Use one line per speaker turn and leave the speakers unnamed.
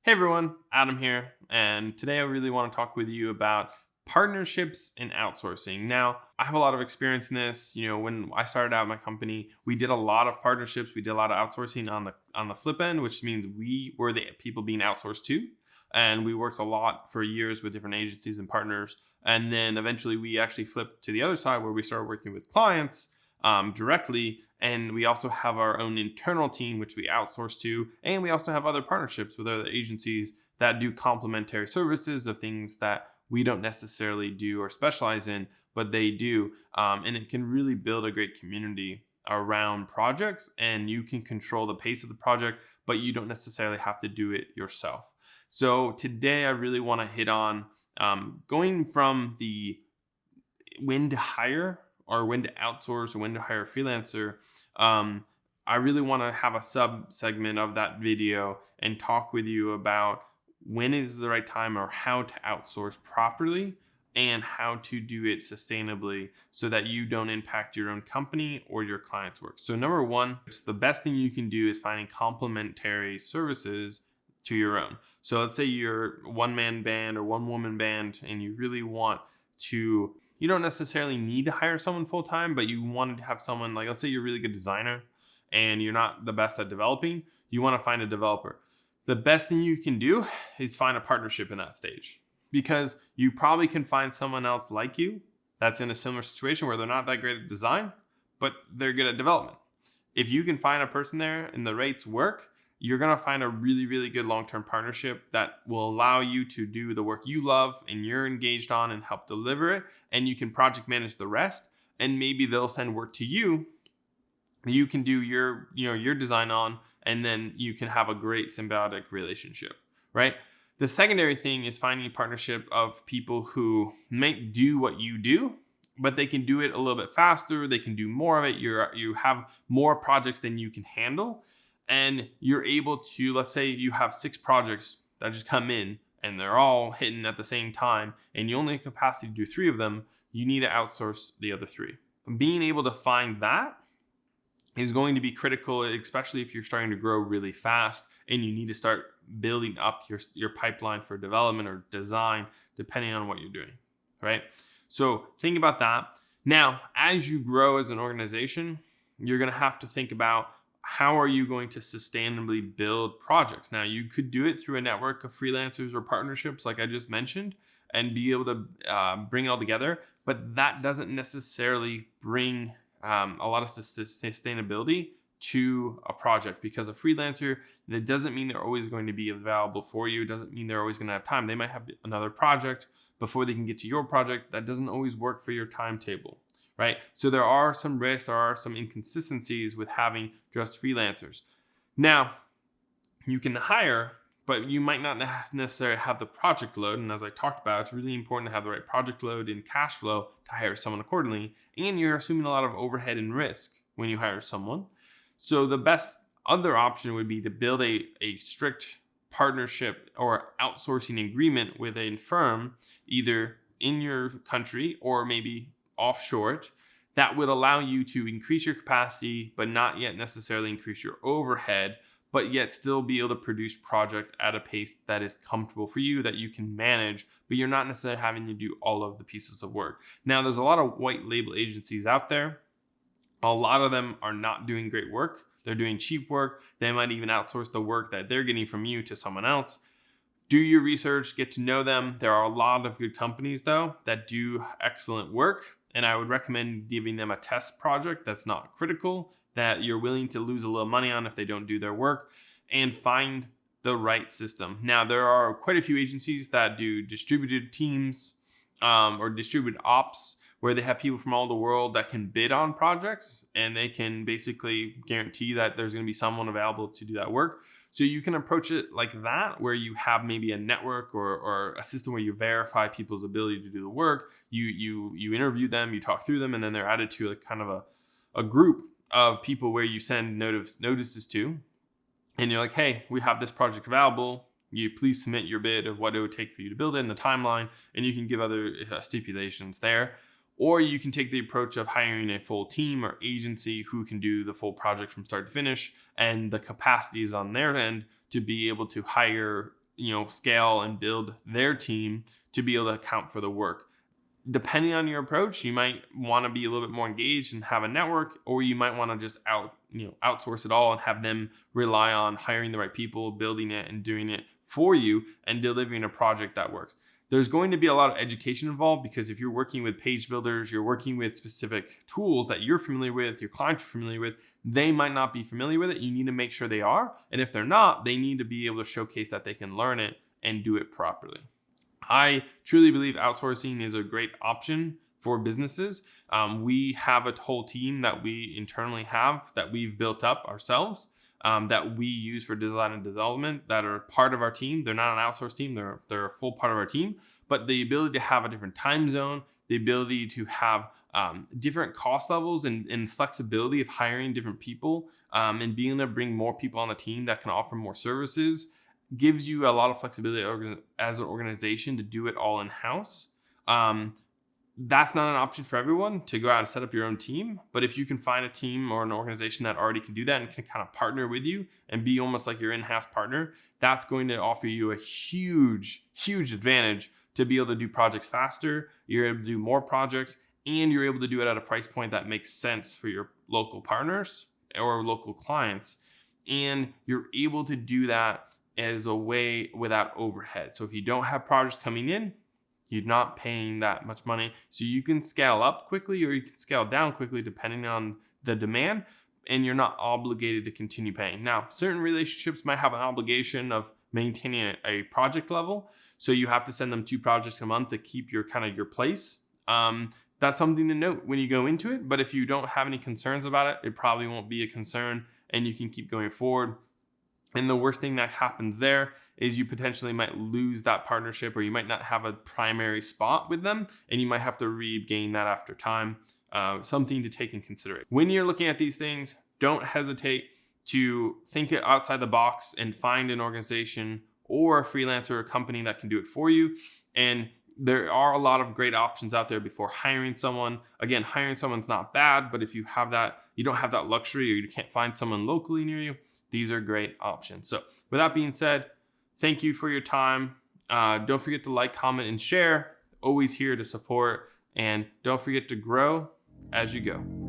Hey everyone, Adam here, and today I really want to talk with you about partnerships and outsourcing. Now, I have a lot of experience in this. When I started out my company, we did a lot of partnerships, we did a lot of outsourcing on the flip end, which means we were the people being outsourced to, and we worked a lot for years with different agencies and partners. And then eventually we actually flipped to the other side where we started working with clients directly. And we also have our own internal team, which we outsource to. And we also have other partnerships with other agencies that do complementary services of things that we don't necessarily do or specialize in, but they do. And it can really build a great community around projects, and you can control the pace of the project, but you don't necessarily have to do it yourself. So today I really want to hit on going from the when to hire or when to outsource or when to hire a freelancer. I really want to have a sub segment of that video and talk with you about when is the right time or how to outsource properly and how to do it sustainably so that you don't impact your own company or your clients' work. So number one, it's the best thing you can do is finding complementary services to your own. So let's say you're one-man band or one-woman band and you really want to, you don't necessarily need to hire someone full-time, but you wanted to have someone, like, let's say you're a really good designer and you're not the best at developing, you want to find a developer. The best thing you can do is find a partnership in that stage, because you probably can find someone else like you that's in a similar situation where they're not that great at design, but they're good at development. If you can find a person there and the rates work, you're going to find a really, really good long-term partnership that will allow you to do the work you love and you're engaged on and help deliver it. And you can project manage the rest. And maybe they'll send work to you. You can do your design on, and then you can have a great symbiotic relationship, right? The secondary thing is finding a partnership of people who might do what you do, but they can do it a little bit faster. They can do more of it. You have more projects than you can handle. And you're able to, let's say you have 6 projects that just come in and they're all hitting at the same time, and you only have capacity to do 3 of them, you need to outsource the other 3. Being able to find that is going to be critical, especially if you're starting to grow really fast and you need to start building up your pipeline for development or design, depending on what you're doing, right? So think about that. Now, as you grow as an organization, you're going to have to think about, how are you going to sustainably build projects? Now, you could do it through a network of freelancers or partnerships, like I just mentioned, and be able to bring it all together. But that doesn't necessarily bring a lot of sustainability to a project, because a freelancer, that doesn't mean they're always going to be available for you. It doesn't mean they're always going to have time. They might have another project before they can get to your project. That doesn't always work for your timetable. Right? So there are some risks, there are some inconsistencies with having just freelancers. Now, you can hire, but you might not necessarily have the project load. And as I talked about, it's really important to have the right project load and cash flow to hire someone accordingly. And you're assuming a lot of overhead and risk when you hire someone. So the best other option would be to build a strict partnership or outsourcing agreement with a firm, either in your country or maybe offshore it, that would allow you to increase your capacity, but not yet necessarily increase your overhead, but yet still be able to produce project at a pace that is comfortable for you, that you can manage, but you're not necessarily having to do all of the pieces of work. Now, there's a lot of white label agencies out there. A lot of them are not doing great work. They're doing cheap work. They might even outsource the work that they're getting from you to someone else. Do your research, get to know them. There are a lot of good companies, though, that do excellent work. And I would recommend giving them a test project that's not critical, that you're willing to lose a little money on if they don't do their work, and find the right system. Now, there are quite a few agencies that do distributed teams or distributed ops, where they have people from all the world that can bid on projects, and they can basically guarantee that there's going to be someone available to do that work. So you can approach it like that, where you have maybe a network or a system where you verify people's ability to do the work. You interview them, you talk through them, and then they're added to kind of a group of people where you send notices to. And you're like, hey, we have this project available. You please submit your bid of what it would take for you to build it and the timeline, and you can give other stipulations there. Or you can take the approach of hiring a full team or agency who can do the full project from start to finish, and the capacity is on their end to be able to hire scale and build their team to be able to account for the work. Depending on your approach, you might want to be a little bit more engaged and have a network, or you might want to just outsource it all and have them rely on hiring the right people, building it and doing it for you and delivering a project that works. There's going to be a lot of education involved, because if you're working with page builders, you're working with specific tools that you're familiar with, your clients are familiar with, they might not be familiar with it. You need to make sure they are. And if they're not, they need to be able to showcase that they can learn it and do it properly. I truly believe outsourcing is a great option for businesses. We have a whole team that we internally have that we've built up ourselves, that we use for design and development, that are part of our team. They're not an outsourced team. They're a full part of our team. But the ability to have a different time zone, the ability to have different cost levels and flexibility of hiring different people, and being able to bring more people on the team that can offer more services, gives you a lot of flexibility as an organization to do it all in-house. That's not an option for everyone, to go out and set up your own team. But if you can find a team or an organization that already can do that and can kind of partner with you and be almost like your in-house partner, that's going to offer you a huge, huge advantage to be able to do projects faster. You're able to do more projects, and you're able to do it at a price point that makes sense for your local partners or local clients. And you're able to do that as a way without overhead. So if you don't have projects coming in, you're not paying that much money. So you can scale up quickly or you can scale down quickly depending on the demand, and you're not obligated to continue paying. Now, certain relationships might have an obligation of maintaining a project level. So you have to send them 2 projects a month to keep your place. That's something to note when you go into it. But if you don't have any concerns about it, it probably won't be a concern and you can keep going forward. And the worst thing that happens there is you potentially might lose that partnership, or you might not have a primary spot with them, and you might have to regain that after time. Something to take in consideration. When you're looking at these things, don't hesitate to think outside the box and find an organization or a freelancer or a company that can do it for you. And there are a lot of great options out there before hiring someone. Again, hiring someone's not bad, but if you don't have that luxury, or you can't find someone locally near you, these are great options. So with that being said, thank you for your time. Don't forget to like, comment, and share. Always here to support. And don't forget to grow as you go.